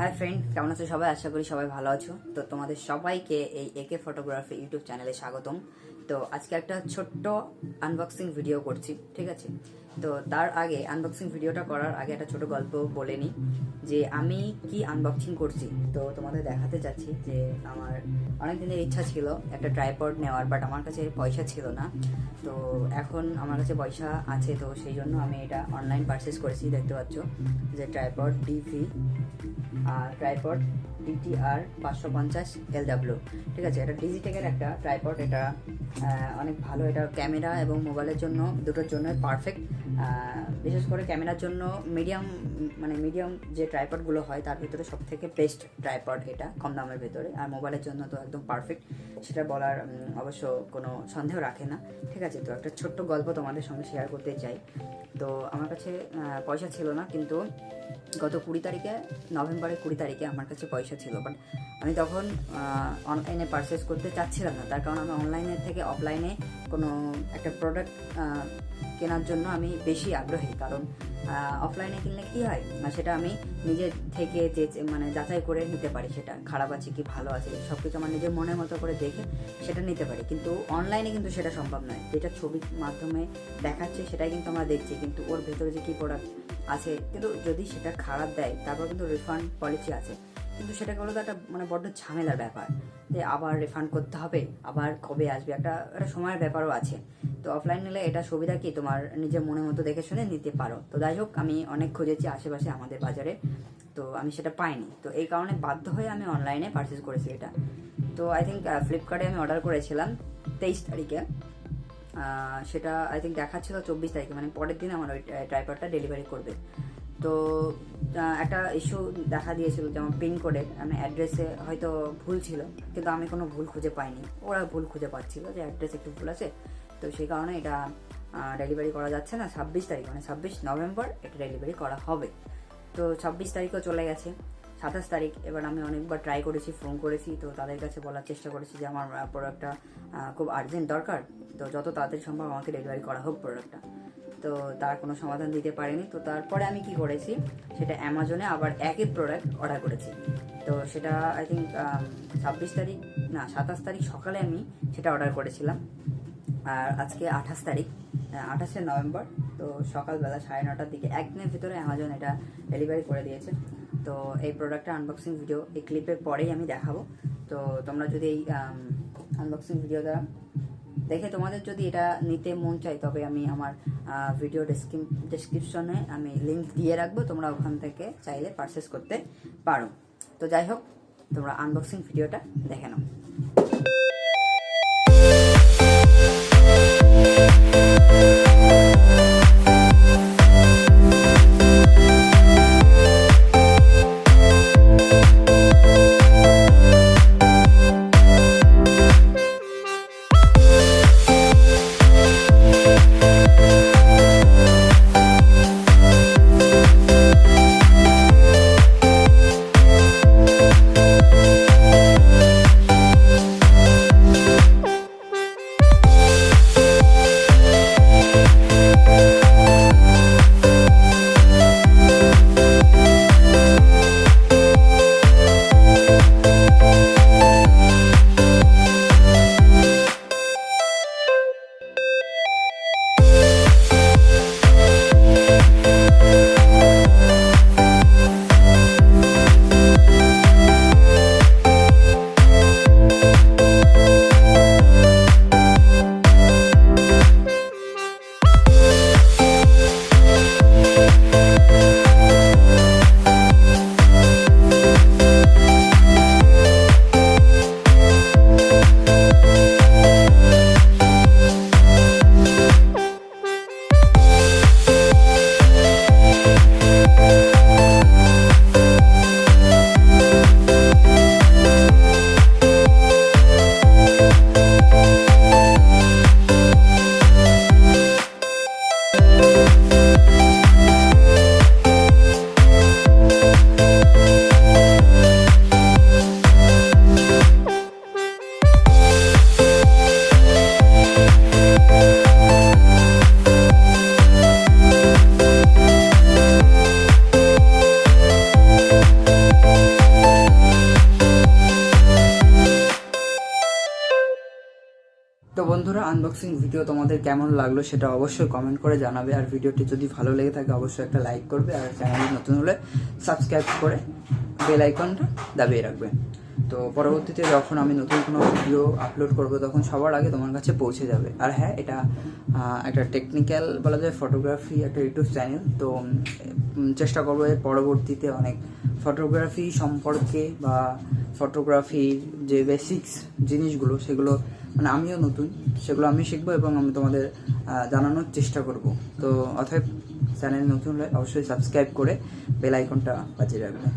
Hi friend, কেমন আছো সবাই? আশা করি সবাই ভালো আছো। তো তোমাদের সবাইকে এই একে ফটোগ্রাফি ইউটিউব চ্যানেলে স্বাগতম। তো আজকে একটা ছোট্ট আনবক্সিং ভিডিও করছি, ঠিক আছে? তো তার আগে আনবক্সিং ভিডিওটা করার আগে একটা ছোট গল্প বলে নিই যে আমি কি আনবক্সিং করছি। তো তোমাদের দেখাতে চাচ্ছি যে আমার অনেক দিনের ইচ্ছা ছিল একটা ট্রাইপড নেওয়ার, বাট আমার কাছে পয়সা ছিল না। তো এখন আমার কাছে পয়সা আছে, তো সেই জন্য আমি এটা অনলাইন পারচেস করেছি। দেখতে পাচ্ছ যে ট্রাইপড ট্রাইপড DTR 550 LW, ঠিক আছে? এটা ডিজিটেকের একটা ট্রাইপড। এটা অনেক ভালো। এটা ক্যামেরা এবং মোবাইলের জন্য দুটোর জন্য পারফেক্ট। বিশেষ করে ক্যামেরার জন্য মিডিয়াম যে ট্রাইপডগুলো হয় তার ভিতরে সব থেকে বেস্ট ট্রাইপড এটা, কম দামের ভেতরে। আর মোবাইলের জন্য তো একদম পারফেক্ট, সেটা বলার অবশ্য কোনো সন্দেহ রাখে না, ঠিক আছে? তো একটা ছোট্ট গল্প তোমাদের সঙ্গে শেয়ার করতে চাই। তো আমার কাছে পয়সা ছিল না, কিন্তু গত নভেম্বরের 20 তারিখে আমার কাছে পয়সা ছিল। বাট আমি তখন অনলাইনে পারচেস করতে চাচ্ছিলাম না, তার কারণ আমি অনলাইনের থেকে অফলাইনে কোনো একটা প্রোডাক্ট কেনার জন্য আমি বেশি আগ্রহী। কারণ অফলাইনে কিনলে কী হয় না, সেটা আমি নিজে থেকে যাচাই করে নিতে পারি, সেটা খারাপ আছে কি ভালো আছে সব কিছু আমার নিজের মনের মতো করে দেখে সেটা নিতে পারি। কিন্তু অনলাইনে কিন্তু সেটা সম্ভব নয়। যেটা ছবির মাধ্যমে দেখাচ্ছে সেটাই কিন্তু আমরা দেখছি, কিন্তু ওর ভেতরে যে কী প্রোডাক্ট আছে, কিন্তু যদি সেটা খারাপ দেয় তারপর কিন্তু রিফান্ড পলিসি আছে, কিন্তু সেটা হলো তো একটা বড্ড ঝামেলার ব্যাপার যে আবার রিফান্ড করতে হবে, আবার কবে আসবে, একটা সময়ের ব্যাপারও আছে। তো অফলাইন নিলে এটা সুবিধা কি, তোমার নিজের মনের মতো দেখে শুনে নিতে পারো। তো যাই হোক, আমি অনেক খুঁজেছি আশেপাশে আমাদের বাজারে, তো আমি সেটা পাইনি। তো এই কারণে বাধ্য হয়ে আমি অনলাইনে পারচেস করেছি এটা। তো আই থিঙ্ক ফ্লিপকার্টে আমি অর্ডার করেছিলাম 23 তারিখে। সেটা আই থিঙ্ক দেখাচ্ছিল 24 তারিখে, মানে পরের দিন আমার ওই ট্রাইপডটা ডেলিভারি করবে। তো একটা ইস্যু দেখা দিয়েছিল, যেমন পিনকোডের অ্যাড্রেসে হয়তো ভুল ছিল, কিন্তু আমি কোনো ভুল খুঁজে পাইনি। ওরা ভুল খুঁজে পাচ্ছিল যে অ্যাড্রেস একটু ভুল আছে, তো সেই কারণে এটা ডেলিভারি করা যাচ্ছে না। 26 তারিখ মানে 26 নভেম্বর এটা ডেলিভারি করা হবে। তো 26 তারিখও চলে গেছে, 27 তারিখ। এবার আমি অনেকবার ট্রাই করেছি, ফোন করেছি, তো তাদের কাছে বলার চেষ্টা করেছি যে আমার প্রোডাক্টটা খুব আর্জেন্ট দরকার, তো যত তাড়াতাড়ি সম্ভব আমাকে ডেলিভারি করা হোক প্রোডাক্টটা। তো তার কোনো সমাধান দিতে পারেনি। তো তারপরে আমি কি করেছি, সেটা অ্যামাজনে আবার একই প্রোডাক্ট অর্ডার করেছি। তো সেটা আই থিঙ্ক 27 তারিখ সকালে আমি সেটা অর্ডার করেছিলাম। আর আজকে 28 নভেম্বর। তো সকালবেলা 9:30টার দিকে, একদিনের ভিতরে অ্যামাজন এটা ডেলিভারি করে দিয়েছে। তো এই প্রোডাক্টের আনবক্সিং ভিডিও এই ক্লিপের পরেই আমি দেখাবো। তো তোমরা যদি এই আনবক্সিং ভিডিওটা দেখে তোমাদের যদি এটা নিতে মন চাই, তবে আমি আমার ভিডিও ডেসক্রিপশনে আমি লিঙ্ক দিয়ে রাখবো, তোমরা ওখান থেকে চাইলে পারচেস করতে পারো। তো যাই হোক, তোমরা আনবক্সিং ভিডিওটা দেখে নাও। বন্ধুরা, আনবক্সিং ভিডিও তোমাদের কেমন লাগলো সেটা অবশ্যই কমেন্ট করে জানাবে। আর ভিডিওটি যদি ভালো লেগে থাকে অবশ্যই একটা লাইক করবে, আর চ্যানেলে নতুন হলে সাবস্ক্রাইব করে বেল আইকনটা দাবিয়ে রাখবে। তো পরবর্তীতে যখন আমি নতুন কোনো ভিডিও আপলোড করব তখন সবার আগে তোমার কাছে পৌঁছে যাবে। আর হ্যাঁ, এটা একটা টেকনিক্যাল বলা যায় ফটোগ্রাফি একটা ইউটিউব চ্যানেল। তো চেষ্টা করবো এর পরবর্তীতে অনেক ফটোগ্রাফি সম্পর্কে বা ফটোগ্রাফির যে বেসিক্স জিনিসগুলো সেগুলো মানে আমিও নতুন, সেগুলো আমি শিখবো এবং আমি তোমাদের জানানোর চেষ্টা করব। তো অতএব চ্যানেল নতুন হলে অবশ্যই সাবস্ক্রাইব করে বেল আইকনটা বাজিয়ে রাখবে।